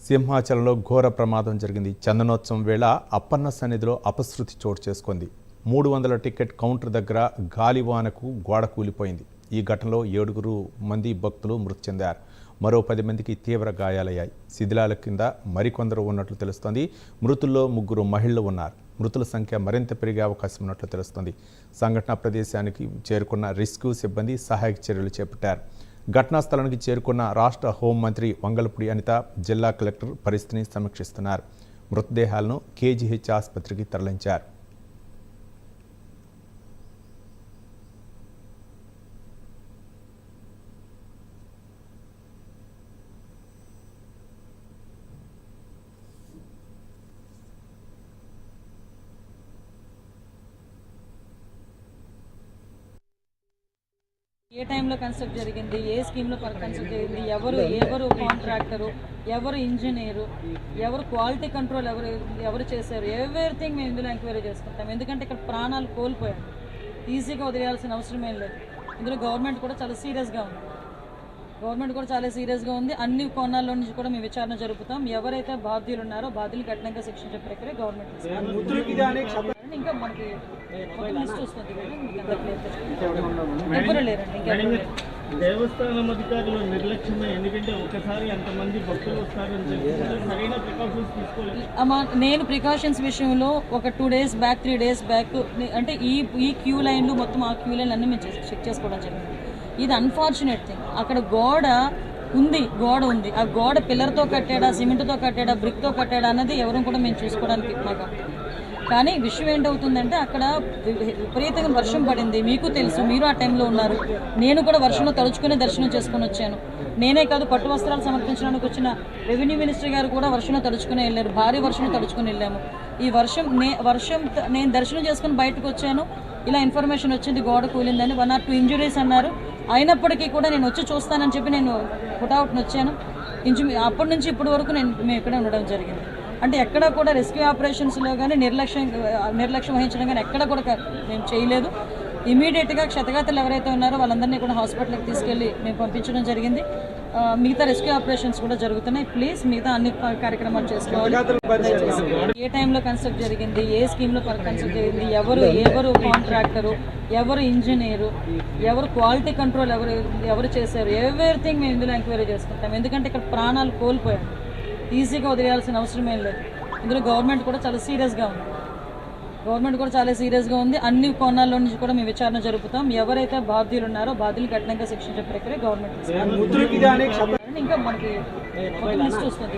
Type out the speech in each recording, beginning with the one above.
సింహాచలంలో ఘోర ప్రమాదం జరిగింది. చందనోత్సవం వేళ అప్పన్న సన్నిధిలో అపశృతి చోటు చేసుకుంది. 300 టికెట్ కౌంటర్ దగ్గర గాలివానకు గోడ కూలిపోయింది. ఈ ఘటనలో 7 మంది భక్తులు మృతి చెందారు. మరో 10 మందికి తీవ్ర గాయాలయ్యాయి. శిథిలాల కింద మరికొందరు ఉన్నట్లు తెలుస్తోంది. మృతుల్లో 3 మహిళలు ఉన్నారు. మృతుల సంఖ్య మరింత పెరిగే అవకాశం ఉన్నట్లు తెలుస్తోంది. సంఘటనా ప్రదేశానికి చేరుకున్న రెస్క్యూ సిబ్బంది సహాయక చర్యలు చేపట్టారు. ఘటనా స్థలానికి చేరుకున్న రాష్ట్ర హోంమంత్రి వంగలపూడి అనిత, జిల్లా కలెక్టర్ పరిస్థితిని సమీక్షిస్తున్నారు. మృతదేహాలను కేజీహెచ్ ఆసుపత్రికి తరలించారు. ఏ టైంలో కన్స్ట్రక్ట్ జరిగింది, ఏ స్కీమ్లో కన్స్ట్రక్ట్ జరిగింది, ఎవరు కాంట్రాక్టరు, ఎవరు ఇంజనీరు, ఎవరు క్వాలిటీ కంట్రోల్ ఎవరు చేశారు, ఎవ్రీథింగ్ మేము ఇందులో ఎంక్వైరీ చేసుకుంటాం. ఎందుకంటే ఇక్కడ ప్రాణాలు కోల్పోయాం, ఈజీగా వదిలేయాల్సిన అవసరం ఏం లేదు. ఇందులో గవర్నమెంట్ కూడా చాలా సీరియస్గా ఉంది. అన్ని కోణాల్లో నుంచి కూడా మేము విచారణ జరుపుతాం. ఎవరైతే బాధ్యులు ఉన్నారో బాధ్యులు కఠినంగా శిక్షించే ప్రక్రియ గవర్నమెంట్. ఇంకా మనకి లిస్ట్ వస్తుంది ఎవరు లేరండి. దేవస్థానం అధికారులు నిర్లక్ష్యమే, ఎందుకంటే ఒకసారి అంతమంది భక్తులు వస్తారని చెప్పి సరైన ప్రికాషన్స్ తీసుకోలేదు. నేను ప్రికాషన్స్ విషయంలో ఒక 2 days బ్యాక్ 3 days బ్యాక్ అంటే ఈ క్యూ లైన్లు మొత్తం ఆ క్యూ లైన్లు అన్నీ మేము చెక్ చేసుకోవడం జరిగింది. ఇది అన్ఫార్చునేట్ థింగ్. అక్కడ గోడ ఉంది. ఆ గోడ పిల్లర్తో కట్టాడా, సిమెంట్తో కట్టాడా, బ్రిక్తో కట్టాడా అన్నది ఎవరు కూడా మేము చూసుకోవడానికి మాకు. కానీ విషయం ఏంటవుతుందంటే అక్కడ విపరీతంగా వర్షం పడింది. మీకు తెలుసు, మీరు ఆ టైంలో ఉన్నారు. నేను కూడా వర్షంలో తడుచుకుని దర్శనం చేసుకుని వచ్చాను. నేనే కాదు, పట్టు వస్త్రాలు సమర్పించడానికి వచ్చిన రెవెన్యూ మినిస్టర్ గారు కూడా వర్షంలో తడుచుకుని వెళ్ళారు. భారీ వర్షంలో తడుచుకుని వెళ్ళాము. ఈ వర్షం నేను దర్శనం చేసుకుని బయటకు వచ్చాను. ఇలా ఇన్ఫర్మేషన్ వచ్చింది గోడ కూలిందని. 1 or 2 ఇంజురీస్ అన్నారు. అయినప్పటికీ కూడా నేను వచ్చి చూస్తానని చెప్పి నేను పుట్అవుట్ని వచ్చాను. అప్పటి నుంచి ఇప్పటి వరకు మేము ఇక్కడే ఉండడం జరిగింది. అంటే ఎక్కడ కూడా రెస్క్యూ ఆపరేషన్స్లో కానీ నిర్లక్ష్యం వహించడం కానీ ఎక్కడ కూడా మేము చేయలేదు. ఇమీడియట్గా క్షతగాతులు ఎవరైతే ఉన్నారో వాళ్ళందరినీ కూడా హాస్పిటల్కి తీసుకెళ్ళి మేము పంపించడం జరిగింది. మిగతా రెస్క్యూ ఆపరేషన్స్ కూడా జరుగుతున్నాయి. ప్లీజ్ మిగతా అన్ని కార్యక్రమాలు చేసుకోవాలి. ఏ టైంలో కన్స్ట్రక్ట్ జరిగింది, ఏ స్కీమ్లో కన్స్ట్రక్ట్ జరిగింది, ఎవరు కాంట్రాక్టరు, ఎవరు ఇంజనీరు, ఎవరు క్వాలిటీ కంట్రోల్ ఎవరు చేశారు, ఎవ్రీథింగ్ మేము ఇందులో ఎంక్వైరీ చేసుకుంటాం. ఎందుకంటే ఇక్కడ ప్రాణాలు కోల్పోయాం, ఈజీగా వదిలేయాల్సిన అవసరం ఏం లేదు. ఇందులో గవర్నమెంట్ కూడా చాలా సీరియస్గా ఉంది. అన్ని కోణాల్లో నుంచి కూడా మేము విచారణ జరుపుతాం. ఎవరైతే బాధ్యులు ఉన్నారో బాధ్యులు కఠినంగా శిక్షించే ప్రక్రియ గవర్నమెంట్. ఇంకా మనకి లిస్ట్ వస్తుంది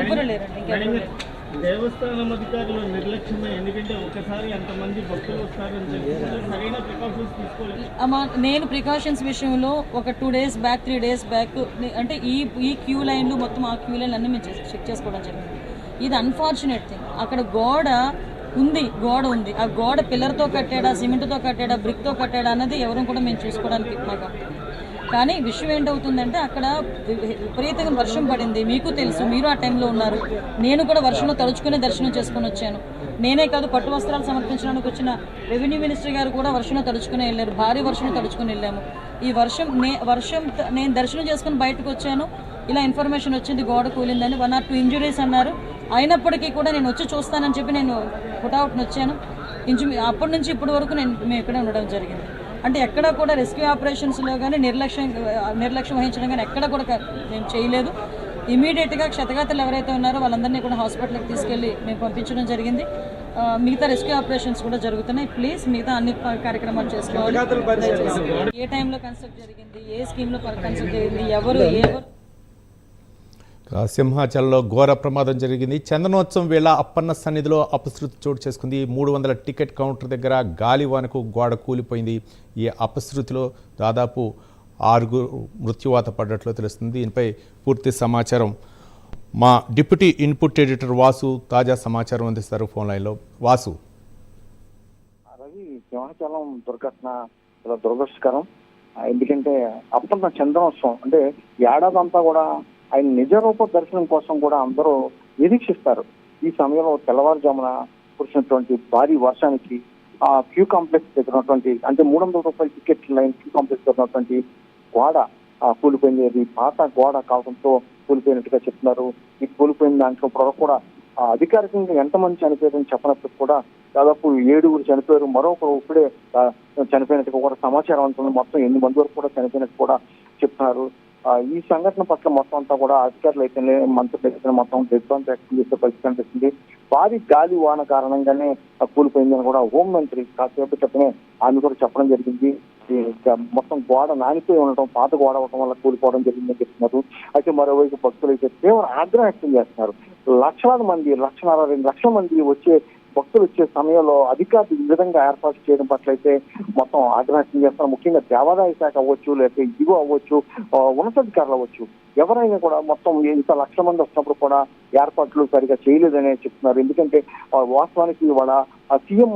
ఎవరు లేరండి. దేవస్థానం అధికారులు నిర్లక్ష్యమే, ఎందుకంటే ఒకసారి అంతమంది భక్తులు వస్తారని చెప్పి సరైన ప్రికాషన్స్ తీసుకోలేదు. నేను ప్రికాషన్స్ విషయంలో ఒక 2 days బ్యాక్ 3 days బ్యాక్ అంటే ఈ క్యూ లైన్లు మొత్తం ఆ క్యూ లైన్లు అన్నీ మేము చెక్ చేసుకోవడం జరిగింది. ఇది అన్ఫార్చునేట్ థింగ్. అక్కడ గోడ ఉంది. ఆ గోడ పిల్లర్తో కట్టాడా, సిమెంట్తో కట్టాడా, బ్రిక్తో కట్టాడా అన్నది ఎవరు కూడా మేము చూసుకోవడానికి మాకు. కానీ విషయం ఏంటవుతుందంటే అక్కడ విపరీతంగా వర్షం పడింది. మీకు తెలుసు, మీరు ఆ టైంలో ఉన్నారు. నేను కూడా వర్షంలో తడుచుకుని దర్శనం చేసుకుని వచ్చాను. నేనే కాదు, పట్టు వస్త్రాలు సమర్పించడానికి వచ్చిన రెవెన్యూ మినిస్టర్ గారు కూడా వర్షంలో తడుచుకుని వెళ్ళారు. భారీ వర్షంలో తడుచుకుని వెళ్ళాము. ఈ వర్షం నేను దర్శనం చేసుకుని బయటకు వచ్చాను. ఇలా ఇన్ఫర్మేషన్ వచ్చింది గోడ కూలిందని. 1 or 2 ఇంజురీస్ అన్నారు. అయినప్పటికీ కూడా నేను వచ్చి చూస్తానని చెప్పి నేను పుట్అవుట్ని వచ్చాను. అప్పటి నుంచి ఇప్పటి వరకు మేము ఇక్కడే ఉండడం జరిగింది. అంటే ఎక్కడ కూడా రెస్క్యూ ఆపరేషన్స్లో కానీ నిర్లక్ష్యం వహించడం కానీ ఎక్కడ కూడా మేము చేయలేదు. ఇమీడియట్గా క్షతగాతులు ఎవరైతే ఉన్నారో వాళ్ళందరినీ కూడా హాస్పిటల్కి తీసుకెళ్ళి మేము పంపించడం జరిగింది. మిగతా రెస్క్యూ ఆపరేషన్స్ కూడా జరుగుతున్నాయి. ప్లీజ్ మిగతా అన్ని కార్యక్రమాలు చేసుకోవాలి. ఏ టైంలో కన్స్ట్రక్ట్ జరిగింది, ఏ స్కీమ్లో కన్స్ట్రక్ట్ జరిగింది, ఎవరు సింహాచలంలో ఘోర ప్రమాదం జరిగింది. చందనోత్సవం వేళ అప్పన్న సన్నిధిలో అపశృతి చోటు చేసుకుంది. 300 టికెట్ కౌంటర్ దగ్గర గాలివానకు గోడ కూలిపోయింది. ఈ అపశృతిలో దాదాపు 6 మృత్యువాత పడ్డట్లు తెలుస్తుంది. దీనిపై పూర్తి సమాచారం మా డిప్యూటీ ఇన్పుట్ ఎడిటర్ వాసు తాజా సమాచారం అందిస్తారు ఫోన్ లైన్లో. వాసు. రవి, సింహాచలం దుర్ఘటన చాలా దురదృష్టకరం. ఎందుకంటే అప్పన్న చందనోత్సవం అంటే ఏడాదంతా కూడా ఆయన నిజరూప దర్శనం కోసం కూడా అందరూ నిరీక్షిస్తారు. ఈ సమయంలో తెల్లవారుజామున కురిసినటువంటి భారీ వర్షానికి ఆ క్యూ కాంప్లెక్స్ దగ్గర ఉన్నటువంటి అంటే 300 రూపాయల టికెట్ లైన్ క్యూ కాంప్లెక్స్ దగ్గర ఉన్నటువంటి గోడ కూలిపోయింది. పాత గోడ కావడంతో కూలిపోయినట్టుగా చెప్తున్నారు. ఈ కూలిపోయిన దాంట్లో కూడా అధికారికంగా ఎంతమంది చనిపోయారని చెప్పినప్పుడు కూడా దాదాపు 7 చనిపోయారు. మరొకరు ఇప్పుడే చనిపోయినట్టుగా కూడా సమాచారం ఉంటుంది. మొత్తం 8 మంది వరకు కూడా చనిపోయినట్టు కూడా చెప్తున్నారు. ఈ సంఘటన పట్ల మొత్తం అంతా కూడా అధికారులు అయితే మంత్రులు అయితే మొత్తం దిగ్భ్రాంతి వ్యక్తం చేసే పరిస్థితి కనిపిస్తుంది. భారీ గాలి వాన కారణంగానే కూలిపోయిందని కూడా హోంమంత్రి కాసేపు క్రితమే ఆమె కూడా చెప్పడం జరిగింది. మొత్తం గోడ నానిపోయి ఉండటం, పాత గోడ అవడం వల్ల కూలిపోవడం జరిగిందని చెప్తున్నారు. అయితే మరోవైపు భక్తులు అయితే తీవ్ర ఆగ్రహం వ్యక్తం చేస్తున్నారు. లక్షలాది మంది 1.5 లక్షల మంది భక్తులు వచ్చే సమయంలో అధికారులు ఈ విధంగా ఏర్పాటు చేయడం పట్ల అయితే మొత్తం ఆగ్రహం వ్యక్తం చేస్తున్నారు. ముఖ్యంగా దేవాదాయ శాఖ అవ్వచ్చు, లేకపోతే ఇదిగో అవ్వచ్చు, ఉన్నతాధికారులు అవ్వచ్చు, ఎవరైనా కూడా మొత్తం ఇంత లక్షల మంది వచ్చినప్పుడు కూడా ఏర్పాట్లు సరిగా చేయలేదనే చెప్తున్నారు. ఎందుకంటే వాస్తవానికి వాళ్ళ సీఎం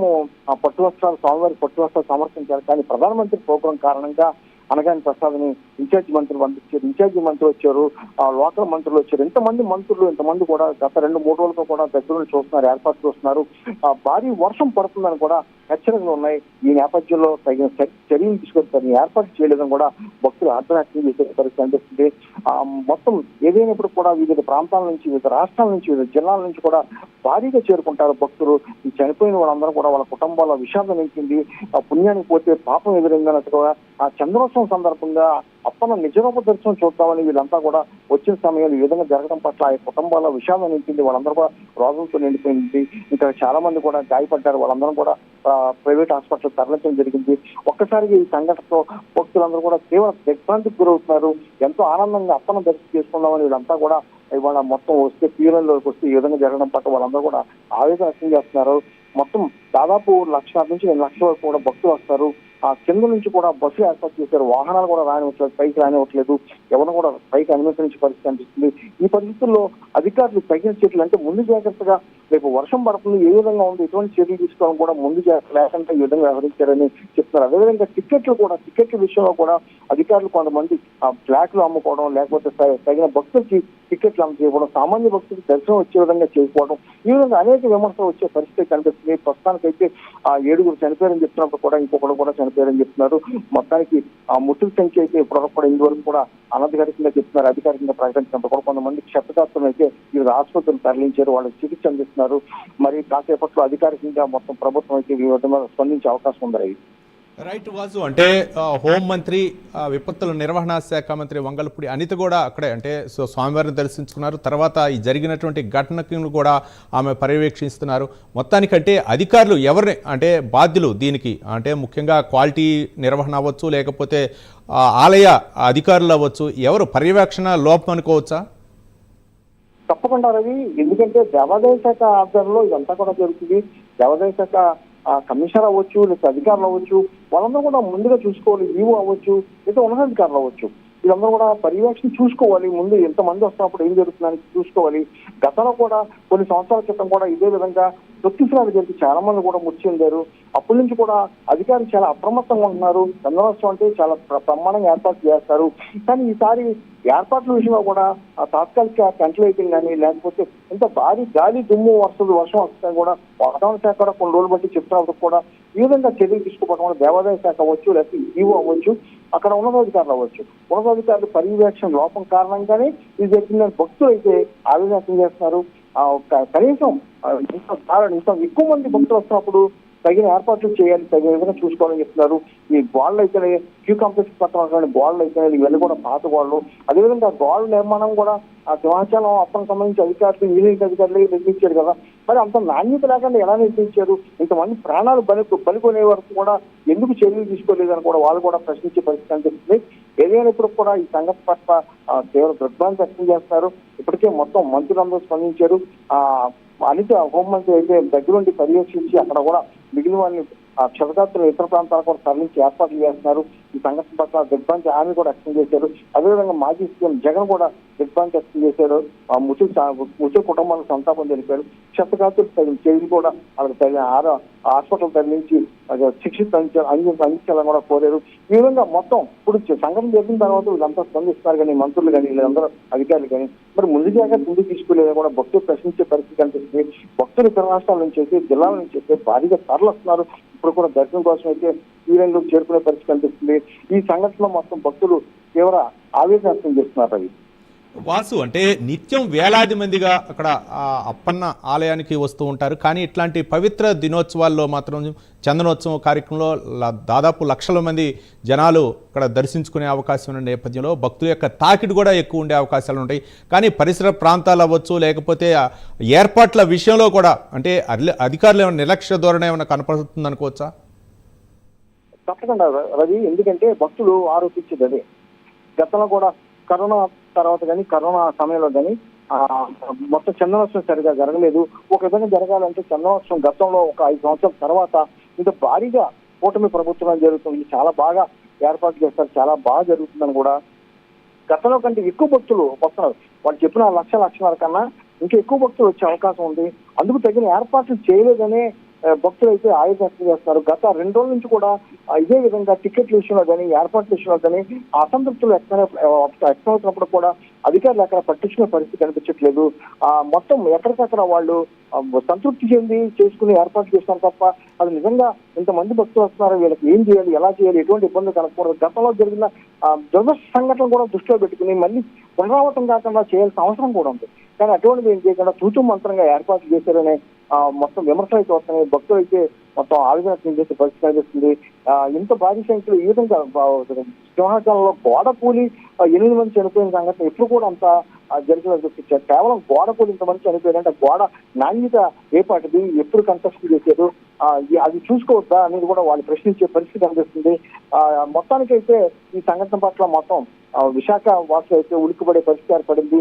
స్వామివారి పట్టు వస్త్రాలు సమర్పించారు. కానీ ప్రధానమంత్రి ప్రోగ్రాం కారణంగా అనగాని ప్రసాద్ని ఇన్ఛార్జి మంత్రులు పంపించారు. ఇన్ఛార్జి మంత్రులు వచ్చారు, లోకల్ మంత్రులు వచ్చారు. ఇంతమంది కూడా గత 2-3 రోజులతో కూడా దగ్గర చూస్తున్నారు, ఏర్పాటు చూస్తున్నారు. భారీ వర్షం పడుతుందని కూడా హెచ్చరికలు ఉన్నాయి. ఈ నేపథ్యంలో తగిన చర్యలు తీసుకొస్తారు, ఏర్పాటు చేయలేదని కూడా భక్తులు ఆర్ద్రవ్యక్తం చేసే పరిస్థితి అనిపిస్తుంది. మొత్తం ఏదైనప్పుడు కూడా వివిధ ప్రాంతాల నుంచి, వివిధ రాష్ట్రాల నుంచి, వివిధ జిల్లాల నుంచి కూడా భారీగా చేరుకుంటారు భక్తులు. ఈ చనిపోయిన వాళ్ళందరూ కూడా వాళ్ళ కుటుంబాల విషాదం నింపింది. పుణ్యానికి పోతే పాపం ఎదురైందన్నట్టుగా ఆ చంద్రోత్సవం సందర్భంగా అప్పన్న నిజరూప దర్శనం చూద్దామని వీళ్ళంతా కూడా వచ్చిన సమయంలో ఈ విధంగా జరగడం పట్ల ఆ కుటుంబాల విషాదం నింపింది. వాళ్ళందరూ కూడా రోగులతో నిండిపోయింది. ఇంకా చాలా మంది కూడా గాయపడ్డారు. వాళ్ళందరూ కూడా ప్రైవేట్ హాస్పిటల్ తరలించడం జరిగింది. ఒక్కసారిగా ఈ సంఘటనతో భక్తులందరూ కూడా తీవ్ర దిగ్భ్రాంతికి గురవుతున్నారు. ఎంతో ఆనందంగా అప్పన్న దర్శనం చేసుకుందామని వీళ్ళంతా కూడా ఇవాళ మొత్తం వస్తే పీఎల్లోకి వస్తే ఈ విధంగా జరగడం పట్ల వాళ్ళందరూ కూడా ఆవేదన వ్యక్తం చేస్తున్నారు. మొత్తం దాదాపు 1,00,000 నుంచి 2 లక్షల వరకు కూడా భక్తులు వస్తారు. ఆ కింద నుంచి కూడా బస్సులు ఏర్పాటు చేశారు. వాహనాలు కూడా రానివ్వట్లేదు, పైకి రానివ్వట్లేదు. ఎవరు కూడా పైకి అనుమతించే పరిస్థితి అనిపిస్తుంది. ఈ పరిస్థితుల్లో అధికారులు తగిన చర్యలు అంటే ముందు జాగ్రత్తగా రేపు వర్షం పడుతుంది, ఏ విధంగా ఉంది, ఎటువంటి చర్యలు తీసుకోవడం కూడా ముందు జాగ్రత్త లేకుండా ఈ విధంగా వ్యవహరించారని చెప్తున్నారు. అదేవిధంగా టికెట్ల విషయంలో కూడా అధికారులు కొంతమంది ఫ్లాట్లు అమ్ముకోవడం, లేకపోతే తగిన భక్తులకి టికెట్లు అందజేయడం, సామాన్య భక్తులకు దర్శనం వచ్చే విధంగా చేయకపోవడం, ఈ విధంగా అనేక విమర్శలు వచ్చే పరిస్థితి కనిపిస్తుంది. ప్రస్తుతానికైతే 7 చనిపోయారని చెప్తున్నప్పుడు కూడా ఇంకొకరు కూడా చనిపోయారని చెప్తున్నారు. మొత్తానికి ఆ మృతుల సంఖ్య అయితే ఇప్పటివరకు కూడా ఇందువరకు కూడా అనధికారికంగా చెప్తున్నారు. అధికారికంగా ప్రకటించినప్పుడు కూడా కొంతమంది క్షతగాత్రులు అయితే వివిధ ఆసుపత్రులు తరలించారు, వాళ్ళకి చికిత్స అందిస్తున్నారు. మరి కాసేపట్లో అధికారికంగా మొత్తం ప్రభుత్వం అయితే ఈ విధంగా స్పందించే అవకాశం ఉంది. రైట్ వాసు, అంటే హోంమంత్రి, విపత్తుల నిర్వహణ శాఖ మంత్రి వంగలపూడి అనిత కూడా అక్కడే అంటే స్వామివారిని దర్శించుకున్నారు. తర్వాత ఈ జరిగినటువంటి ఘటనను కూడా ఆమె పర్యవేక్షిస్తున్నారు. మొత్తానికంటే అధికారులు ఎవరిని అంటే బాధ్యులు దీనికి అంటే ముఖ్యంగా క్వాలిటీ నిర్వహణ అవ్వచ్చు, లేకపోతే ఆలయ అధికారులు అవ్వచ్చు, ఎవరు పర్యవేక్షణ లోపం అనుకోవచ్చా? తప్పకుండా రవి, ఎందుకంటే దేవాదాయ శాఖ ఆధ్వర్యంలో ఇదంతా కూడా జరుగుతుంది. దేవాదాయ శాఖ కమిషనర్ అవ్వచ్చు, లేదా అధికారులు అవ్వచ్చు, వాళ్ళందరూ కూడా ముందుగా చూసుకోవాలి. ఈవో అవ్వచ్చు, లేదా ఉన్నతాధికారులు అవ్వచ్చు, వీళ్ళందరూ కూడా పర్యవేక్షణ చూసుకోవాలి. ముందు ఎంతమంది వస్తున్నప్పుడు ఏం జరుగుతుందని చూసుకోవాలి. గతంలో కూడా కొన్ని సంవత్సరాల క్రితం కూడా ఇదే విధంగా తొక్కిసలాట జరిగి చాలా మంది కూడా మృతి చెందారు. అప్పటి నుంచి కూడా అధికారులు చాలా అప్రమత్తంగా ఉంటున్నారు. చంద్రోత్సవం అంటే చాలా బ్రహ్మాండంగా ఏర్పాటు చేస్తారు. కానీ ఈసారి ఏర్పాట్ల విషయంలో కూడా తాత్కాలిక టెంట్ లైటింగ్ కానీ, లేకపోతే ఇంత భారీ గాలి దుమ్ము వర్షం వస్తాయి కూడా వాతావరణ శాఖ కూడా కొన్ని రోజులు బట్టి చెప్తున్నప్పుడు కూడా ఈ విధంగా చర్యలు తీసుకోవడం వల్ల దేవాదాయ శాఖ అవ్వచ్చు, లేకపోతే ఈవో అవ్వచ్చు, అక్కడ ఉన్నతాధికారులు అవ్వచ్చు, ఉన్నతాధికారులు పర్యవేక్షణ లోపం కారణంగానే ఇది జరిగిందని భక్తులు అయితే ఆవేదన వ్యక్తం చేస్తున్నారు. కనీసం ఇంత ఎక్కువ మంది భక్తులు వస్తున్నప్పుడు తగిన ఏర్పాట్లు చేయాలి, తగిన విధంగా చూసుకోవాలని చెప్తున్నారు. ఈ గోడలు అయితేనే క్యూ కాంప్లెక్స్ పట్టణ గోడలు అయితేనే ఇవన్నీ కూడా పాత గోడలు. అదేవిధంగా గోడల నిర్మాణం కూడా ఆ సింహాచలం అప్పటికి సంబంధించి అధికారులు, ఇంజనీరింగ్ అధికారులు నిర్మించారు కదా, మరి అంత నాణ్యత లేకుండా ఎలా నిర్మించారు? ఇంతమంది ప్రాణాలు బలికొనే వరకు కూడా ఎందుకు చర్యలు తీసుకోలేదని కూడా వాళ్ళు కూడా ప్రశ్నించే పరిస్థితి అనిపిస్తుంది. ఏదైనప్పుడు కూడా ఈ సంఘటన పట్ల తీవ్ర దిగ్భ్రాంతి వ్యక్తం చేస్తున్నారు. ఇప్పటికే మొత్తం మంత్రులందరూ స్పందించారు. అనిత హోంమంత్రి అయితే దగ్గరుండి పర్యవేక్షించి అక్కడ కూడా మిగిలిన వాళ్ళని క్షతగాత్రులు ఇతర ప్రాంతాలకు కూడా తరలించి ఏర్పాట్లు చేస్తున్నారు. ఈ సంఘటన పట్ల దిగ్భ్రాంతి హామీ కూడా వ్యక్తం చేశారు. అదేవిధంగా మాజీ సీఎం జగన్ కూడా దిగ్భ్రాంతి వ్యక్తం చేశారు. మృతుల కుటుంబాలకు సంతాపం తెలిపారు. క్షతగాత్రులు తగిన చర్యలు కూడా వాళ్ళకి తగిన హాస్పిటల్ తరలించి శిక్షిత అందించాలని కూడా కోరారు. ఈ విధంగా మొత్తం ఇప్పుడు సంఘటన జరిగిన తర్వాత వీళ్ళంతా స్పందిస్తున్నారు. కానీ మంత్రులు కానీ వీళ్ళందరూ అధికారులు కానీ మరి ముందు జాగ్రత్త ముందుకు తీసుకోలేదని కూడా భక్తులు ప్రశ్నించే పరిస్థితి కనిపిస్తుంది. భక్తులు ఇతర రాష్ట్రాల నుంచి అయితే, జిల్లాల నుంచి అయితే భారీగా తరలిస్తున్నారు. ఇప్పుడు కూడా దర్శనం కోసం అయితే శ్రీరంగంలోకి చేరుకునే పరిస్థితి కనిపిస్తుంది. ఈ సంఘటనలో మొత్తం భక్తులు తీవ్ర ఆవేదన వ్యక్తం చేస్తున్నారు. అవి వాసు, అంటే నిత్యం వేలాది మందిగా అక్కడ ఆ అప్పన్న ఆలయానికి వస్తూ ఉంటారు, కానీ ఇట్లాంటి పవిత్ర దినోత్సవాల్లో మాత్రం చందనోత్సవం కార్యక్రమంలో దాదాపు లక్షల మంది జనాలు ఇక్కడ దర్శించుకునే అవకాశం ఉన్న నేపథ్యంలో భక్తుల యొక్క తాకిడి కూడా ఎక్కువ ఉండే అవకాశాలు ఉంటాయి. కానీ పరిసర ప్రాంతాలు అవ్వచ్చు, లేకపోతే ఏర్పాట్ల విషయంలో కూడా అంటే అధికారులు ఏమైనా నిర్లక్ష్య ధోరణి ఏమైనా కనపడుతుంది అనుకోవచ్చా? తప్పకుండా రవి, ఎందుకంటే భక్తులు ఆరోపించేది అదే. గతంలో కూడా కరోనా తర్వాత కానీ కరోనా సమయంలో కానీ మొత్తం చందనోత్సవం సరిగా జరగలేదు. ఒక విధంగా జరగాలంటే చందనోత్సవం గతంలో ఒక 5 సంవత్సరాల తర్వాత ఇంత భారీగా కూటమి ప్రభుత్వం జరుగుతుంది, చాలా బాగా ఏర్పాటు చేస్తారు, చాలా బాగా జరుగుతుందని కూడా గతంలో కంటే ఎక్కువ భక్తులు వస్తున్నారు. వాళ్ళు చెప్పిన లక్షన్నర కన్నా ఇంకా ఎక్కువ భక్తులు వచ్చే అవకాశం ఉంది. అందుకు తగిన ఏర్పాట్లు చేయలేదనే భక్తులు అయితే ఆయుధ వ్యక్తం చేస్తున్నారు. గత 2 రోజుల నుంచి కూడా ఇదే విధంగా టికెట్ల విషయంలో కానీ ఏర్పాట్ల విషయంలో కానీ అసంతృప్తులు వ్యక్తమవుతున్నప్పుడు కూడా అధికారులు అక్కడ పట్టించుకునే పరిస్థితి కనిపించట్లేదు. మొత్తం ఎక్కడికక్కడ వాళ్ళు సంతృప్తి చెంది చేసుకుని ఏర్పాట్లు చేస్తున్నారు తప్ప అది నిజంగా ఇంతమంది భక్తులు వస్తున్నారు, వీళ్ళకి ఏం చేయాలి, ఎలా చేయాలి, ఎటువంటి ఇబ్బందులు కలగకూడదు. గతంలో జరిగిన దురదృష్ట సంఘటనలు కూడా దృష్టిలో పెట్టుకుని మళ్ళీ పునరావృతం కాకుండా చేయాల్సిన అవసరం కూడా ఉంది. కానీ అటువంటిది ఏం చేయకుండా తూతు మంత్రంగా ఏర్పాట్లు చేశారనే మొత్తం విమర్శలు అయితే వస్తున్నాయి. భక్తులు అయితే మొత్తం ఆవేదన వ్యక్తం చేసే పరిస్థితి కనిపిస్తుంది. ఇంత భారీ సంఖ్యలో ఈ విధంగా సింహాచలంలో గోడ కూలి 8 మంది చనిపోయిన సంఘటన ఎప్పుడు కూడా అంత జరిగినట్టు కేవలం గోడ కూలి ఇంతమంది చనిపోయారంటే గోడ నాణ్యత ఏపాటిది, ఎప్పుడు కన్స్ట్రక్షన్ చేశారు, అది చూసుకోవద్దా అనేది కూడా వాళ్ళు ప్రశ్నించే పరిస్థితి కనిపిస్తుంది. మొత్తానికైతే ఈ సంఘటన పట్ల మొత్తం విశాఖ వాసులు అయితే ఉలిక్కిపడే పరిస్థితి ఏర్పడింది.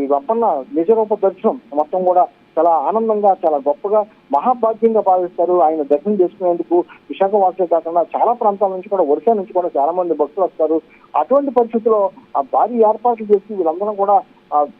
ఈ అప్పన్న నిజరూప దర్శనం మొత్తం కూడా చాలా ఆనందంగా, చాలా గొప్పగా, మహాభాగ్యంగా భావిస్తారు. ఆయన దర్శనం చేసుకునేందుకు విశాఖ వాసులే కాకుండా చాలా ప్రాంతాల నుంచి కూడా, ఒరిస్సా నుంచి కూడా చాలా మంది భక్తులు వస్తారు. అటువంటి పరిస్థితుల్లో భారీ ఏర్పాట్లు చేసి వీళ్ళందరం కూడా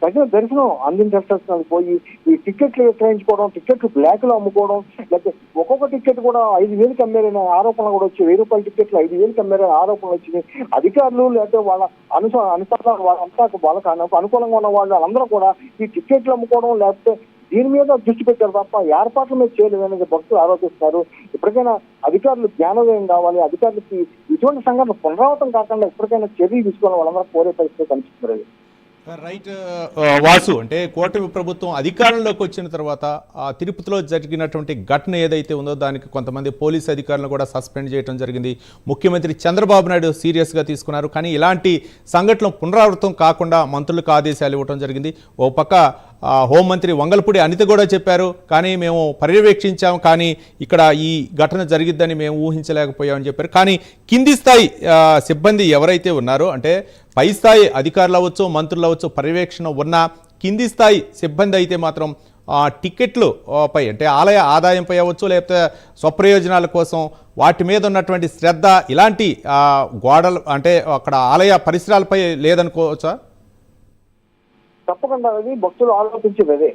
తగిన దర్శనం అందించాల్సి పోయి ఈ టికెట్లు విక్రయించుకోవడం, టికెట్లు బ్లాక్ లో అమ్ముకోవడం, లేకపోతే ఒక్కొక్క టికెట్ కూడా 5,000కి అమ్మారనే ఆరోపణలు కూడా వచ్చి 1,000 రూపాయల టికెట్లు 5,000కి అమ్మారనే ఆరోపణలు వచ్చినాయి. అధికారులు లేకపోతే వాళ్ళ అనుసరణ వాళ్ళంతా వాళ్ళకి అనుకూలంగా ఉన్న వాళ్ళందరూ కూడా ఈ టికెట్లు అమ్ముకోవడం లేకపోతే దీని మీద దృష్టి పెట్టారు తప్ప ఏర్పాట్ల మీద చేయలేదనేది భక్తులు ఆరోపిస్తున్నారు. ఇప్పటికైనా అధికారులు జ్ఞానోదయం కావాలి, అధికారులకి ఇటువంటి సంఘటన పునరావృతం కాకుండా ఇప్పటికైనా చర్యలు తీసుకోవాలని వాళ్ళందరూ కోరే పరిస్థితి కనిపిస్తున్నారు. రైట్ వాసు, అంటే కూటమి ప్రభుత్వం అధికారంలోకి వచ్చిన తర్వాత తిరుపతిలో జరిగినటువంటి ఘటన ఏదైతే ఉందో దానికి కొంతమంది పోలీసు అధికారులను కూడా సస్పెండ్ చేయడం జరిగింది. ముఖ్యమంత్రి చంద్రబాబు నాయుడు సీరియస్గా తీసుకున్నారు. కానీ ఇలాంటి సంఘటనలు పునరావృతం కాకుండా మంత్రులకు ఆదేశాలు ఇవ్వడం జరిగింది. ఓ పక్క హోంమంత్రి వంగల్పూడి అనిత కూడా చెప్పారు, కానీ మేము పర్యవేక్షించాం, కానీ ఇక్కడ ఈ ఘటన జరిగిద్దని మేము ఊహించలేకపోయామని చెప్పారు. కానీ కింది స్థాయి సిబ్బంది ఎవరైతే ఉన్నారో, అంటే పై స్థాయి అధికారులు అవ్వచ్చు, మంత్రులు అవ్వచ్చు, పర్యవేక్షణ ఉన్న కింది స్థాయి సిబ్బంది అయితే మాత్రం టికెట్లు పై అంటే ఆలయ ఆదాయంపై అవ్వచ్చు, లేకపోతే స్వప్రయోజనాల కోసం వాటి మీద ఉన్నటువంటి శ్రద్ధ ఇలాంటి గోడలు అంటే అక్కడ ఆలయ పరిసరాలపై లేదనుకోవచ్చా? తప్పకుండా అది భక్తులు ఆలోచించేది అదే.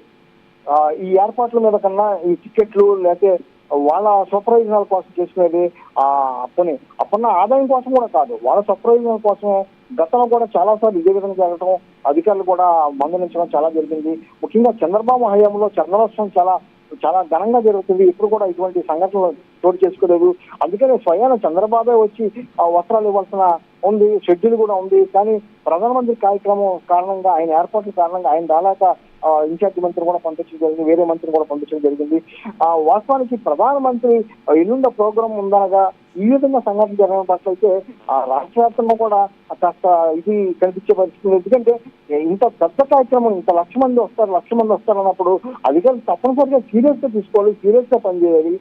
ఈ ఏర్పాట్ల మీద కన్నా ఈ టికెట్లు లేకపోతే వాళ్ళ స్వప్రయోజనాల కోసం చేసుకునేది అప్పన్న ఆదాయం కోసం కూడా కాదు, వాళ్ళ స్వప్రయోజనాల కోసమే. గతంలో కూడా చాలా సార్లు ఇదే విధంగా జరగడం, అధికారులు కూడా మందలించడం చాలా జరిగింది. ముఖ్యంగా చంద్రబాబు హయాంలో చంద్రోత్సవం చాలా ఘనంగా జరుగుతుంది. ఇప్పుడు కూడా ఇటువంటి సంఘటనలు చోటు చేసుకోలేదు. అందుకనే స్వయాన చంద్రబాబే వచ్చి వస్త్రాలు ఇవ్వాల్సిన ఉంది, షెడ్యూల్ కూడా ఉంది. కానీ ప్రధానమంత్రి కార్యక్రమం కారణంగా, ఆయన ఏర్పాట్ల కారణంగా ఆయన రాలేక ఇన్ఛార్జి మంత్రిని కూడా పంపించడం జరిగింది, వేరే మంత్రిని కూడా పంపించడం జరిగింది. వాస్తవానికి ప్రధానమంత్రి ఎల్లుండ ప్రోగ్రాం ఉందనగా ఈ విధంగా సంఘటన జరగడం పట్ల అయితే రాష్ట్ర వ్యాప్తంగా కూడా కాస్త ఇది కనిపించే పరిస్థితి. ఎందుకంటే ఇంత పెద్ద కార్యక్రమం, ఇంత 1,00,000 మంది వస్తారు అన్నప్పుడు అధికారులు తప్పనిసరిగా సీరియస్ గా తీసుకోవాలి, సీరియస్ గా పనిచేయాలి.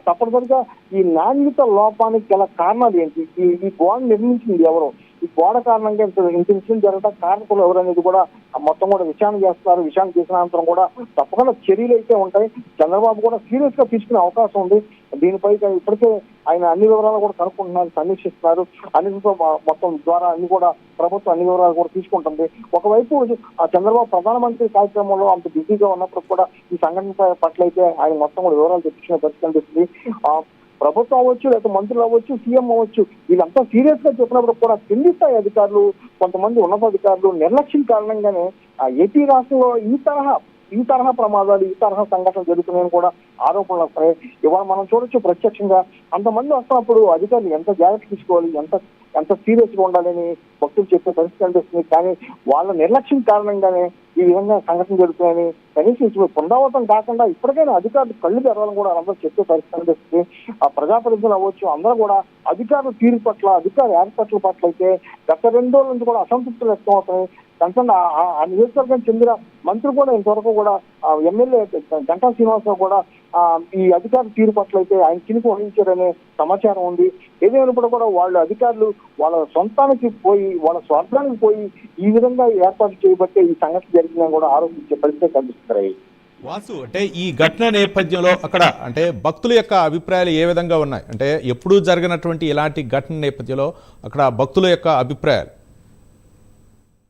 తప్పనిసరిగా ఈ నాణ్యత లోపానికి గల కారణాలు ఏంటి, ఈ గోడ నిర్మించింది ఎవరు, ఈ గోడ కారణంగా ఇంత విషయం జరగడం కారణకులు ఎవరు అనేది కూడా మొత్తం కూడా విచారణ చేస్తున్నారు. విచారణ చేసిన అనంతరం కూడా తప్పకుండా చర్యలు అయితే ఉంటాయి. చంద్రబాబు కూడా సీరియస్ గా తీసుకునే అవకాశం ఉంది. దీనిపై ఇప్పటికే ఆయన అన్ని వివరాలు కూడా కనుక్కుంటున్నారు, సమీక్షిస్తున్నారు. అన్నిటితో మొత్తం ద్వారా ప్రభుత్వం అన్ని వివరాలు కూడా తీసుకుంటుంది. ఒకవైపు చంద్రబాబు ప్రధానమంత్రి కార్యక్రమంలో అంత బిజీగా ఉన్నప్పుడు కూడా ఈ సంఘటన పట్ల అయితే ఆయన మొత్తం కూడా వివరాలు తెప్పించిన పరిస్థితి కనిపిస్తుంది. ప్రభుత్వం అవ్వచ్చు, లేకపోతే మంత్రులు అవ్వచ్చు, సీఎం అవ్వచ్చు, వీళ్ళంతా సీరియస్ గా చెప్పినప్పుడు కూడా కింది స్థాయి అధికారులు, కొంతమంది ఉన్నతాధికారులు నిర్లక్ష్యం కారణంగానే ఏపీ రాష్ట్రంలో ఈ తరహా ప్రమాదాలు, ఈ తరహా సంఘటనలు జరుగుతున్నాయని కూడా ఆరోపణలు వస్తాయి. ఇవాళ మనం చూడొచ్చు ప్రత్యక్షంగా అంతమంది వస్తున్నప్పుడు అధికారులు ఎంత జాగ్రత్త తీసుకోవాలి, ఎంత ఎంత సీరియస్ గా ఉండాలని భక్తులు చెప్పే పరిస్థితి అనిపిస్తుంది. కానీ వాళ్ళ నిర్లక్ష్యం కారణంగానే ఈ విధంగా సంఘటన జరుగుతున్నాయని కనీసం ఇప్పుడు పునరావృతం కాకుండా ఇప్పటికైనా అధికారులు కళ్ళు తెరవాలని కూడా అందరూ చెప్పే పరిస్థితి అనిపిస్తుంది. ఆ ప్రజాప్రతినిధులు అవ్వచ్చు, అందరూ కూడా అధికారుల తీరు పట్ల, అధికార ఏర్పాట్ల పట్ల అయితే గత 2 రోజుల నుంచి కూడా అసంతృప్తులు వ్యక్తం అవుతున్నాయి. కనుక ఆ నియోజకవర్గం చెందిన మంత్రి కూడా ఇంతవరకు కూడా ఎమ్మెల్యే గంటా శ్రీనివాసరావు కూడా ఈ అధికారుల తీరు పట్ల అయితే ఆయన కిందకు వహించారనే సమాచారం ఉంది. ఏదైనప్పుడు కూడా వాళ్ళు అధికారులు వాళ్ళ సొంతానికి పోయి, వాళ్ళ స్వార్థానికి పోయి ఈ విధంగా ఏర్పాటు చేయబట్టే ఈ సంఘటన జరిగిందని కూడా ఆరోపించే పరిస్థితి కనిపిస్తున్నాయి. వాసు, అంటే ఈ ఘటన నేపథ్యంలో అక్కడ అంటే భక్తుల యొక్క అభిప్రాయాలు ఏ విధంగా ఉన్నాయి? అంటే ఎప్పుడూ జరిగినటువంటి ఇలాంటి ఘటన నేపథ్యంలో అక్కడ భక్తుల యొక్క అభిప్రాయాలు?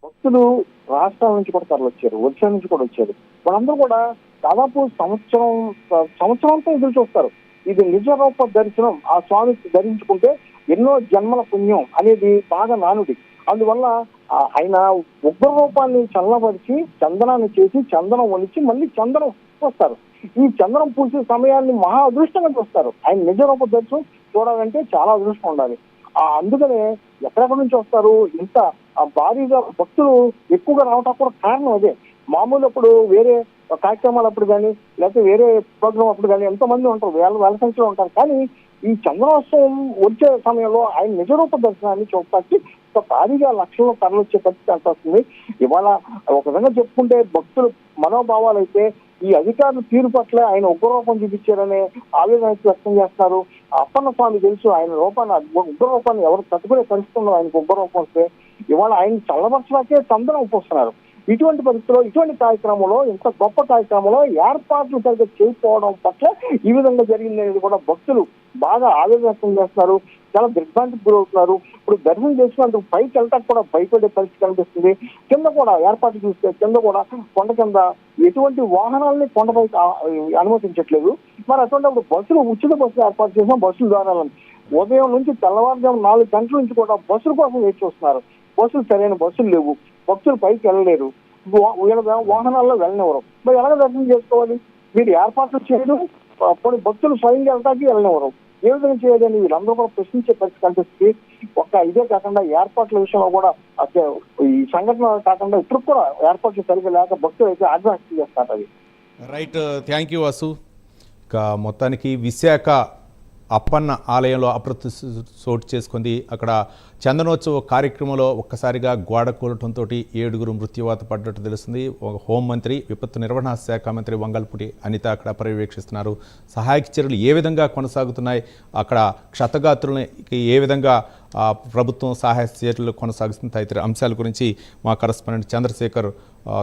భక్తులు రాష్ట్రాల నుంచి కూడా తరలి వచ్చారు, ఒడిశా నుంచి కూడా వచ్చారు. వాళ్ళందరూ కూడా దాదాపు సంవత్సరంతో ఎదురు చూస్తారు. ఇది నిజ రూప దర్శనం, ఆ స్వామి ధరించుకుంటే ఎన్నో జన్మల పుణ్యం అనేది బాగా నానుడి. అందువల్ల ఆయన ఉగ్ర రూపాన్ని చల్లబరిచి చందనాన్ని చేసి చందనం ఒలిచి మళ్ళీ చందనం వస్తారు. ఈ చందనం పూసే సమయాన్ని మహా అదృష్టంగా చూస్తారు. ఆయన నిజ రూప దర్శనం చూడాలంటే చాలా అదృష్టం ఉండాలి. అందుకనే ఎక్కడెక్కడి నుంచి వస్తారు, ఇంత భారీగా భక్తులు ఎక్కువగా రావటం కూడా కారణం అదే. మామూలు అప్పుడు వేరే కార్యక్రమాలు అప్పుడు కానీ లేకపోతే వేరే ప్రోగ్రామ్ అప్పుడు కానీ ఎంతో మంది ఉంటారు, వేల సంఖ్యలో ఉంటారు. కానీ ఈ చంద్రోత్సవం వచ్చే సమయంలో ఆయన నిజరూప దర్శనాన్ని చూపడానికి భారీగా లక్షల్లో తరలిచ్చే పరిస్థితి అనిపిస్తుంది. ఇవాళ ఒక విధంగా చెప్పుకుంటే భక్తులు మనోభావాలు అయితే ఈ అధికారుల తీరు పట్ల ఆయన ఉగ్రరూపం చూపించారనే ఆవేదన వ్యక్తం చేస్తున్నారు. అప్పన్న స్వామి తెలుసు, ఆయన ఉగ్ర రూపాన్ని ఎవరు తట్టుకునే పరిస్థితుల్లో ఆయనకు ఉగ్రరూపం వస్తే ఇవాళ ఆయన చల్లబరచడాకే చందనం ఉపస్తున్నారు. ఇటువంటి పరిస్థితుల్లో, ఇటువంటి కార్యక్రమంలో, ఇంత గొప్ప కార్యక్రమంలో ఏర్పాట్లు సరిగ్గా చేయకపోవడం పట్ల ఈ విధంగా జరిగిందనేది కూడా భక్తులు బాగా ఆవేదన వ్యక్తం చేస్తున్నారు. చాలా దిగ్భ్రాంతికి గురవుతున్నారు. ఇప్పుడు దర్శనం చేసుకున్నందుకు పైకి వెళ్ళటానికి కూడా భయపడే పరిస్థితి కనిపిస్తుంది. కింద కూడా ఏర్పాట్లు చూస్తే కింద కూడా కొండ కింద ఎటువంటి వాహనాలని కొండపైకి అనుమతించట్లేదు. మరి అటువంటిప్పుడు బస్సులు, ఉచిత బస్సులు ఏర్పాటు చేసిన బస్సుల ద్వారా ఉదయం నుంచి తెల్లవారుజాము 4 గంటల నుంచి కూడా బస్సుల కోసం వేచి చూస్తున్నారు. బస్సులు సరైన బస్సులు లేవు, భక్తులు పైకి వెళ్ళలేరు, వాహనాల్లో వెళ్ళనివ్వరు. మరి ఎలాగ దర్శనం చేసుకోవాలి? మీరు ఏర్పాట్లు చేయడం, కొన్ని భక్తులు స్వయంగా వెళ్ళడానికి వెళ్ళనివ్వరు. ఏ విధంగా చేయాలని వీళ్ళందరూ కూడా ప్రశ్నించే పరిస్థితి కనిపిస్తుంది. ఇదే కాకుండా ఏర్పాట్ల విషయంలో కూడా ఈ సంఘటన కాకుండా ఇప్పుడు కూడా ఏర్పాట్లు సరిగ్గా లేక భక్తులు అయితే ఆగ్రహం చేస్తారు. అది రైట్, థ్యాంక్ యూ వాసు. ఇక మొత్తానికి విశాఖ అప్పన్న ఆలయంలో చోటు చేసుకుంది. అక్కడ చందనోత్సవ కార్యక్రమంలో ఒక్కసారిగా గోడ కూలటంతో 7 మృత్యువాత పడ్డట్టు తెలుస్తుంది. హోంమంత్రి, విపత్తు నిర్వహణ శాఖ మంత్రి వంగల్పూడి అనిత అక్కడ పర్యవేక్షిస్తున్నారు. సహాయక చర్యలు ఏ విధంగా కొనసాగుతున్నాయి, అక్కడ క్షతగాత్రులను ఏ విధంగా ప్రభుత్వం సహాయ చర్యలు కొనసాగుతుంది తదితర అంశాల గురించి మా కరెస్పాండెంట్ చంద్రశేఖర్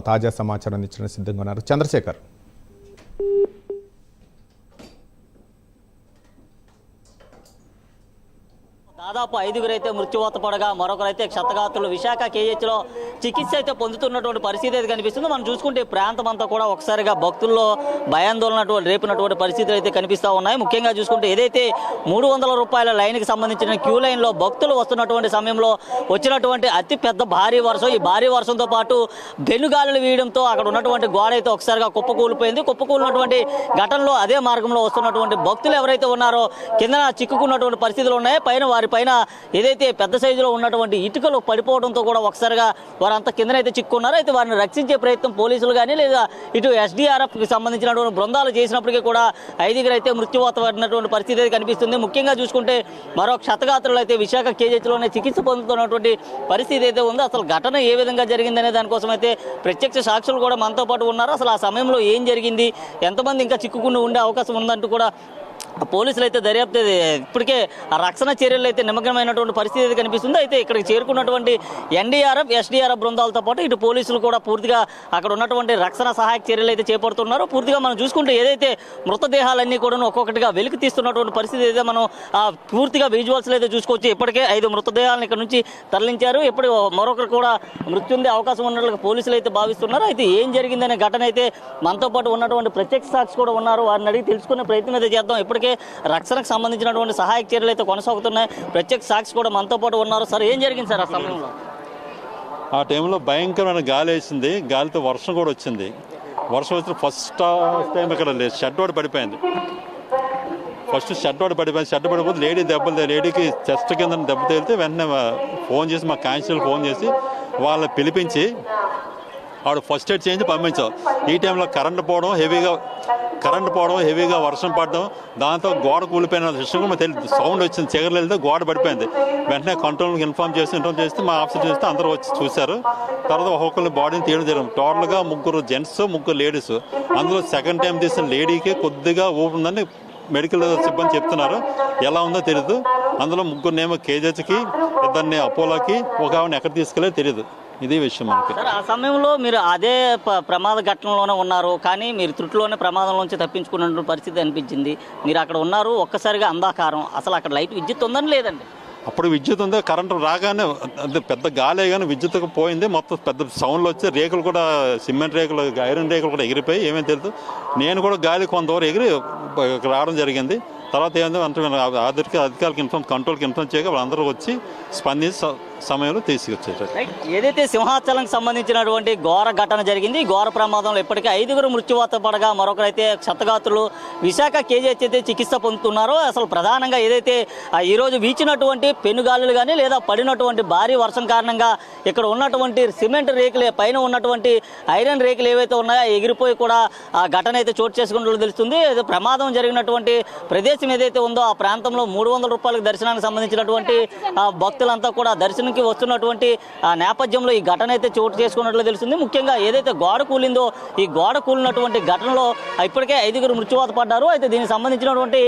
తాజా సమాచారం అందించడానికి సిద్ధంగా ఉన్నారు. చంద్రశేఖర్. దాదాపు 5 అయితే మృత్యువాత పడగా మరొకరైతే క్షతగాత్రులు విశాఖ కేజీహెచ్లో చికిత్స అయితే పొందుతున్నటువంటి పరిస్థితి అయితే కనిపిస్తుంది. మనం చూసుకుంటే ప్రాంతం అంతా కూడా ఒకసారిగా భక్తుల్లో భయాందోళన రేపినటువంటి పరిస్థితులు అయితే కనిపిస్తూ ఉన్నాయి. ముఖ్యంగా చూసుకుంటే ఏదైతే 300 రూపాయల లైన్కి సంబంధించిన క్యూ లైన్లో భక్తులు వస్తున్నటువంటి సమయంలో వచ్చినటువంటి అతి పెద్ద భారీ వర్షం, ఈ భారీ వర్షంతో పాటు బెన్నుగాలులు వీయడంతో అక్కడ ఉన్నటువంటి గోడ అయితే ఒకసారిగా కుప్పకూలిపోయింది. కుప్పకూలినటువంటి ఘటనలో అదే మార్గంలో వస్తున్నటువంటి భక్తులు ఎవరైతే ఉన్నారో కింద చిక్కుకున్నటువంటి పరిస్థితులు ఉన్నాయి. వారిపైన ఏదైతే పెద్ద సైజులో ఉన్నటువంటి ఇటుకలు పడిపోవడంతో కూడా ఒకసారిగా వారంతా కిందనైతే చిక్కున్నారు. అయితే వారిని రక్షించే ప్రయత్నం పోలీసులు కానీ లేదా ఇటు SDRFకి సంబంధించినటువంటి బృందాలు చేసినప్పటికీ కూడా 5 అయితే మృత్యువాత పడినటువంటి పరిస్థితి అయితే కనిపిస్తుంది. ముఖ్యంగా చూసుకుంటే మరో క్షతగాత్రులు అయితే విశాఖ కేజీహెచ్లోనే చికిత్స పొందుతున్నటువంటి పరిస్థితి అయితే ఉంది. అసలు ఘటన ఏ విధంగా జరిగిందనే దానికోసం అయితే ప్రత్యక్ష సాక్షులు కూడా మనతో పాటు ఉన్నారు. అసలు ఆ సమయంలో ఏం జరిగింది, ఎంతమంది ఇంకా చిక్కుకుని ఉండే అవకాశం ఉందంటూ కూడా పోలీసులు అయితే దర్యాప్తు ఇప్పటికే రక్షణ చర్యలు అయితే నిమగ్నమైనటువంటి పరిస్థితి అయితే కనిపిస్తుంది. అయితే ఇక్కడికి చేరుకున్నటువంటి NDRF, SDRF బృందాలతో పాటు ఇటు పోలీసులు కూడా పూర్తిగా అక్కడ ఉన్నటువంటి రక్షణ సహాయక చర్యలు అయితే చేపడుతున్నారు. పూర్తిగా మనం చూసుకుంటే ఏదైతే మృతదేహాలన్నీ కూడా ఒక్కొక్కటిగా వెలికి తీస్తున్నటువంటి పరిస్థితి అయితే మనం పూర్తిగా విజువల్స్లో అయితే చూసుకోవచ్చు. ఇప్పటికే 5 మృతదేహాలను ఇక్కడ నుంచి తరలించారు. ఇప్పుడు మరొకరు కూడా మృత్యుందే అవకాశం ఉన్నట్లుగా పోలీసులు అయితే భావిస్తున్నారు. అయితే ఏం జరిగిందనే ఘటన అయితే మనతో పాటు ఉన్నటువంటి ప్రత్యక్ష సాక్షి కూడా ఉన్నారు. వారిని అడిగి తెలుసుకునే ప్రయత్నం అయితే చేద్దాం. ఇప్పటికే రక్షణకు సంబంధించినటువంటి సహాయక చర్యలు అయితే కొనసాగుతున్నాయి. ప్రత్యక్ష సాక్షి కూడా మనతో పాటు ఉన్నారు. సార్, ఏం జరిగింది సార్ ఆ సమయంలో? ఆ టైంలో భయంకరమైన గాలి వేసింది, గాలితో వర్షం కూడా వచ్చింది. వర్షం వచ్చిన ఫస్ట్ టైం ఇక్కడ షెడ్ కూడా పడిపోయింది. ఫస్ట్ షర్ట్ వాడు పడిపోయింది. షర్ట్ పడిపోతే లేడీకి చెస్ట్ కింద దెబ్బ తగిలితే వెంటనే ఫోన్ చేసి మా కానిస్టేబుల్ ఫోన్ చేసి వాళ్ళని పిలిపించి ఆవిడ ఫస్ట్ ఎయిడ్ చేయించి పంపించాం. ఈ టైంలో కరెంటు పోవడం హెవీగా వర్షం పడడం, దాంతో గోడ కూలిపోయిన విషయం కూడా తెలియదు. సౌండ్ వచ్చింది, చిగర్లు వెళ్తే గోడ పడిపోయింది. వెంటనే కంట్రోల్కి ఇన్ఫార్మ్ చేస్తే మా ఆఫీసర్ చేస్తే అందరూ వచ్చి చూశారు. తర్వాత ఒక్కొక్కరు బాడీని తీయడం జరిగింది. టోటల్గా 3 జెంట్స్ 3 లేడీస్. అందులో సెకండ్ టైం తీసిన లేడీకి కొద్దిగా ఊపుందని మెడికల్ సిబ్బంది చెప్తున్నారు. ఎలా ఉందో తెలియదు. అందులో 3 కేజెస్కి, 2 అపోలోకి, ఒక ఆవిడని ఎక్కడ తీసుకెళ్ళో తెలియదు. ఇది విషయం మనకి. సార్, ఆ సమయంలో మీరు అదే ప్రమాద ఘటనలోనే ఉన్నారు, కానీ మీరు త్రుట్లోనే ప్రమాదంలోంచి తప్పించుకున్న పరిస్థితి అనిపించింది. మీరు అక్కడ ఉన్నారు, ఒక్కసారిగా అంధాకారం. అసలు అక్కడ లైట్ విద్యుత్ ఉందని లేదండి? అప్పుడు విద్యుత్ ఉందో, కరెంటు రాగానే పెద్ద గాలే కానీ విద్యుత్ పోయింది. మొత్తం పెద్ద సౌండ్లు వచ్చి రేకులు కూడా, సిమెంట్ రేకులు, ఐరన్ రేకులు కూడా ఎగిరిపోయి ఏమేమి తెలుసు. నేను కూడా గాలి కొంతవరకు ఎగిరి రావడం జరిగింది. తర్వాత ఏంటంటే అధికారులకు కంట్రోల్కి ఇన్ఫార్మ్ చేయగా వాళ్ళందరూ వచ్చి స్పందించి సమయంలో తీసుకొచ్చారు. ఏదైతే సింహాచలంకి సంబంధించినటువంటి ఘోర ఘటన జరిగింది, ఈ ఘోర ప్రమాదంలో ఇప్పటికే 5 మృత్యువాత పడగా మరొకరైతే క్షతగాత్రులు విశాఖ కేజీహెచ్ అయితే చికిత్స పొందుతున్నారో. అసలు ప్రధానంగా ఏదైతే ఈరోజు వీచినటువంటి పెనుగాలులు కానీ లేదా పడినటువంటి భారీ వర్షం కారణంగా ఇక్కడ ఉన్నటువంటి సిమెంట్ రేకులు పైన ఉన్నటువంటి ఐరన్ రేకులు ఏవైతే ఉన్నాయో ఎగిరిపోయి కూడా ఆ ఘటన అయితే చోటు చేసుకున్నట్లు తెలుస్తుంది. ప్రమాదం జరిగినటువంటి ప్రదేశం ఏదైతే ఉందో ఆ ప్రాంతంలో 300 రూపాయలకు దర్శనానికి సంబంధించినటువంటి భక్తులంతా కూడా దర్శనంకి వస్తున్నటువంటి నేపథ్యంలో ఈ ఘటన అయితే చోటు చేసుకున్నట్లు తెలుస్తుంది. ముఖ్యంగా ఏదైతే గోడ కూలిందో, ఈ గోడ కూలినటువంటి ఘటనలో ఇప్పటికే 5 మృత్యువాత పడ్డారు. అయితే దీనికి సంబంధించినటువంటి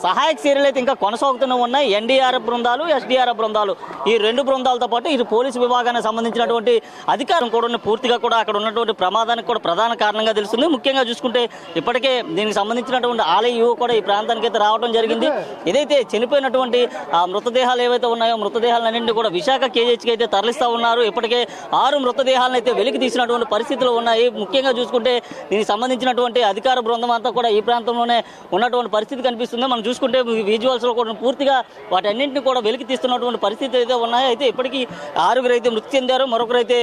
సహాయక చర్యలు అయితే ఇంకా కొనసాగుతూనే ఉన్నాయి. ఎన్డీఆర్ఎఫ్ బృందాలు, ఎస్డీఆర్ఎఫ్ బృందాలు, ఈ 2 బృందాలతో పాటు ఇటు పోలీసు విభాగానికి సంబంధించినటువంటి అధికారం కూడా పూర్తిగా కూడా అక్కడ ఉన్నటువంటి ప్రమాదానికి కూడా ప్రధాన కారణంగా తెలుస్తుంది. ముఖ్యంగా చూసుకుంటే ఇప్పటికే దీనికి సంబంధించినటువంటి ఆలయ కూడా ఈ ప్రాంతానికి అయితే రావడం జరిగింది. ఏదైతే చనిపోయినటువంటి మృతదేహాలు ఏవైతే ఉన్నాయో మృతదేహాలన్నింటినీ కూడా విశాఖ కేజీహెచ్కి అయితే తరలిస్తూ ఉన్నారు. ఇప్పటికే 6 మృతదేహాలను అయితే వెలికి తీసినటువంటి పరిస్థితులు ఉన్నాయి. ముఖ్యంగా చూసుకుంటే దీనికి సంబంధించినటువంటి అధికార బృందం అంతా కూడా ఈ ప్రాంతంలోనే ఉన్నటువంటి పరిస్థితి కనిపిస్తుంది. మనం చూసుకుంటే విజువల్స్లో కూడా పూర్తిగా వాటన్నింటినీ కూడా వెలికి తీస్తున్నటువంటి పరిస్థితి అయితే ఉన్నాయి. అయితే ఇప్పటికీ 6 అయితే మృతి చెందారు, మరొకరైతే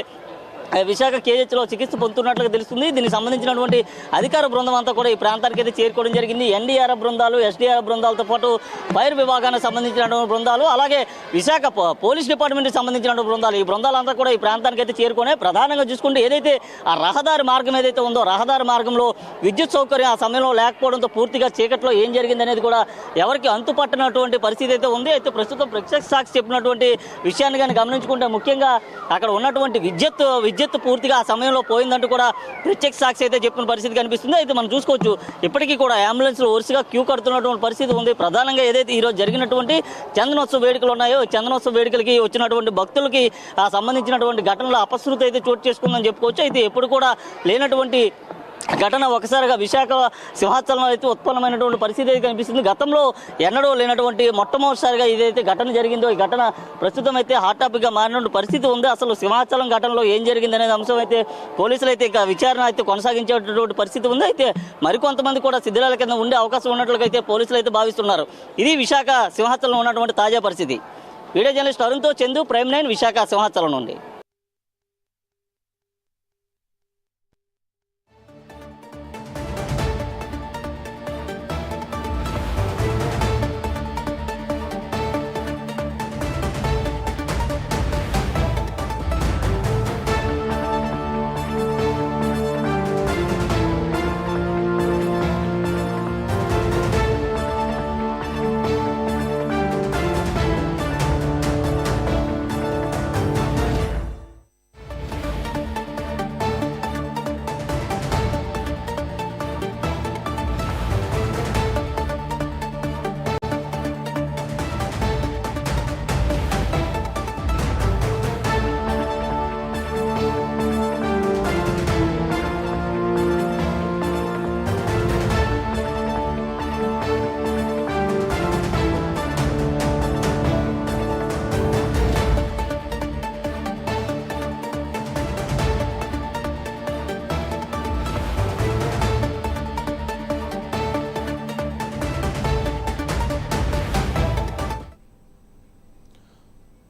విశాఖ కేజీహెచ్లో చికిత్స పొందుతున్నట్లుగా తెలుస్తుంది. దీనికి సంబంధించినటువంటి అధికార బృందం అంతా కూడా ఈ ప్రాంతానికి అయితే చేరుకోవడం జరిగింది. ఎన్డీఆర్ఎఫ్ బృందాలు, ఎస్డీఆర్ఎఫ్ బృందాలతో పాటు ఫైర్ విభాగానికి సంబంధించినటువంటి బృందాలు, అలాగే విశాఖ పోలీస్ డిపార్ట్మెంట్కి సంబంధించినటువంటి బృందాలు, ఈ బృందాలంతా కూడా ఈ ప్రాంతానికి అయితే చేరుకునే. ప్రధానంగా చూసుకుంటే ఏదైతే ఆ రహదారి మార్గం ఏదైతే ఉందో, రహదారి మార్గంలో విద్యుత్ సౌకర్యం ఆ సమయంలో లేకపోవడంతో పూర్తిగా చీకట్లో ఏం జరిగింది అనేది కూడా ఎవరికి అంతుపట్టినటువంటి పరిస్థితి అయితే ఉంది. అయితే ప్రస్తుతం ప్రత్యక్ష సాక్షి చెప్పినటువంటి విషయాన్ని కానీ గమనించుకుంటే ముఖ్యంగా అక్కడ ఉన్నటువంటి విద్యుత్ పూర్తిగా ఆ సమయంలో పోయిందంటూ కూడా ప్రత్యక్ష సాక్షి అయితే చెప్పిన పరిస్థితి కనిపిస్తుంది. అయితే మనం చూసుకోవచ్చు ఇప్పటికీ కూడా అంబులెన్స్లు వరుసగా క్యూ కడుతున్నటువంటి పరిస్థితి ఉంది. ప్రధానంగా ఏదైతే ఈరోజు జరిగినటువంటి చందనోత్సవ వేడుకలు ఉన్నాయో, చందనోత్సవ వేడుకలకి వచ్చినటువంటి భక్తులకి సంబంధించినటువంటి ఘటనలో అపశృతి అయితే చోటు చేసుకుందని చెప్పుకోవచ్చు. అయితే ఎప్పుడు కూడా లేనటువంటి ఘటన ఒకసారిగా విశాఖ సింహాచలంలో అయితే ఉత్పన్నమైనటువంటి పరిస్థితి అయితే కనిపిస్తుంది. గతంలో ఎన్నడూ లేనటువంటి మొట్టమొదటిసారిగా ఇదైతే ఘటన జరిగిందో, ఈ ఘటన ప్రస్తుతం అయితే హాట్ టాపిక్గా మారినటువంటి పరిస్థితి ఉంది. అసలు సింహాచలం ఘటనలో ఏం జరిగింది అనేది అంశం అయితే పోలీసులు అయితే ఇంకా విచారణ అయితే కొనసాగించేటటువంటి పరిస్థితి ఉంది. అయితే మరికొంతమంది కూడా శిథిలాల కింద ఉండే అవకాశం ఉన్నట్లుగా అయితే పోలీసులు అయితే భావిస్తున్నారు. ఇది విశాఖ సింహాచలంలో ఉన్నటువంటి తాజా పరిస్థితి. వీడియో జర్నలిస్ట్ అరుణ్తో చందు, ప్రైమ్ 9 విశాఖ సింహాచలం నుండి.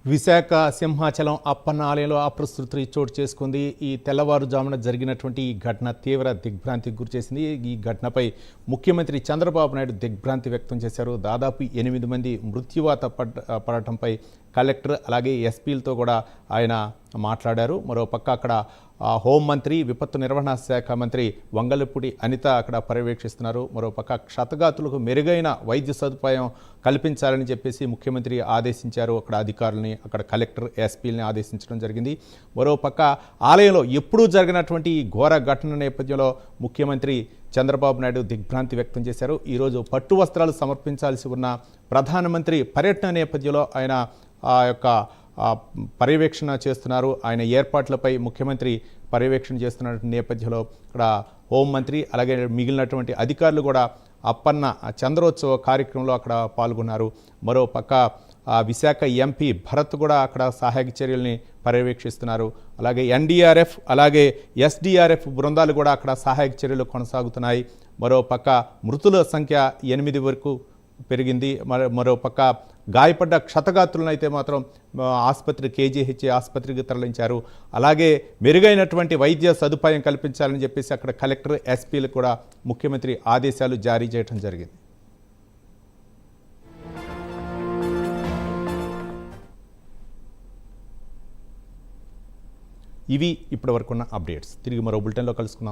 విశాఖ సింహాచలం అప్పన్న ఆలయంలో అప్రస్తుతి చోటు చేసుకుంది. ఈ తెల్లవారుజామున జరిగినటువంటి ఈ ఘటన తీవ్ర దిగ్భ్రాంతికి గురిచేసింది. ఈ ఘటనపై ముఖ్యమంత్రి చంద్రబాబు నాయుడు దిగ్భ్రాంతి వ్యక్తం చేశారు. దాదాపు 8 మంది మృత్యువాత పడటంపై కలెక్టర్ అలాగే ఎస్పీలతో కూడా ఆయన మాట్లాడారు. మరోపక్క అక్కడ హోంమంత్రి, విపత్తు నిర్వహణ శాఖ మంత్రి వంగలపూడి అనిత అక్కడ పర్యవేక్షిస్తున్నారు. మరోపక్క క్షతగాతులకు మెరుగైన వైద్య సదుపాయం కల్పించాలని చెప్పేసి ముఖ్యమంత్రి ఆదేశించారు. అక్కడ అధికారులని, అక్కడ కలెక్టర్, ఎస్పీలని ఆదేశించడం జరిగింది. మరోపక్క ఆలయంలో ఎప్పుడూ జరిగినటువంటి ఈ ఘోర ఘటన నేపథ్యంలో ముఖ్యమంత్రి చంద్రబాబు నాయుడు దిగ్భ్రాంతి వ్యక్తం చేశారు. ఈరోజు పట్టు వస్త్రాలు సమర్పించాల్సి ఉన్న ప్రధానమంత్రి పర్యటన నేపథ్యంలో ఆయన ఆ యొక్క పర్యవేక్షణ చేస్తున్నారు. ఆయన ఏర్పాట్లపై ముఖ్యమంత్రి పర్యవేక్షణ చేస్తున్న నేపథ్యంలో ఇక్కడ హోంమంత్రి అలాగే మిగిలినటువంటి అధికారులు కూడా అప్పన్న చంద్రోత్సవ కార్యక్రమంలో అక్కడ పాల్గొన్నారు. మరోపక్క విశాఖ ఎంపీ భరత్ కూడా అక్కడ సహాయక చర్యల్ని పర్యవేక్షిస్తున్నారు. అలాగే ఎన్డీఆర్ఎఫ్ అలాగే ఎస్డీఆర్ఎఫ్ బృందాలు కూడా అక్కడ సహాయక చర్యలు కొనసాగుతున్నాయి. మరోపక్క మృతుల సంఖ్య 8 వరకు పెరిగింది. మరోపక్క గాయపడ్డ క్షతగాత్రులను అయితే మాత్రం ఆసుపత్రి కేజీహెచ్ ఆసుపత్రికి తరలించారు. అలాగే మెరుగైనటువంటి వైద్య సదుపాయం కల్పించాలని చెప్పేసి అక్కడ కలెక్టర్, ఎస్పీలు కూడా ముఖ్యమంత్రి ఆదేశాలు జారీ చేయడం జరిగింది. ఇవి ఇప్పటివరకున్న అప్డేట్స్. తిరిగి మరో బులెటిన్లో కలుసుకుందాం.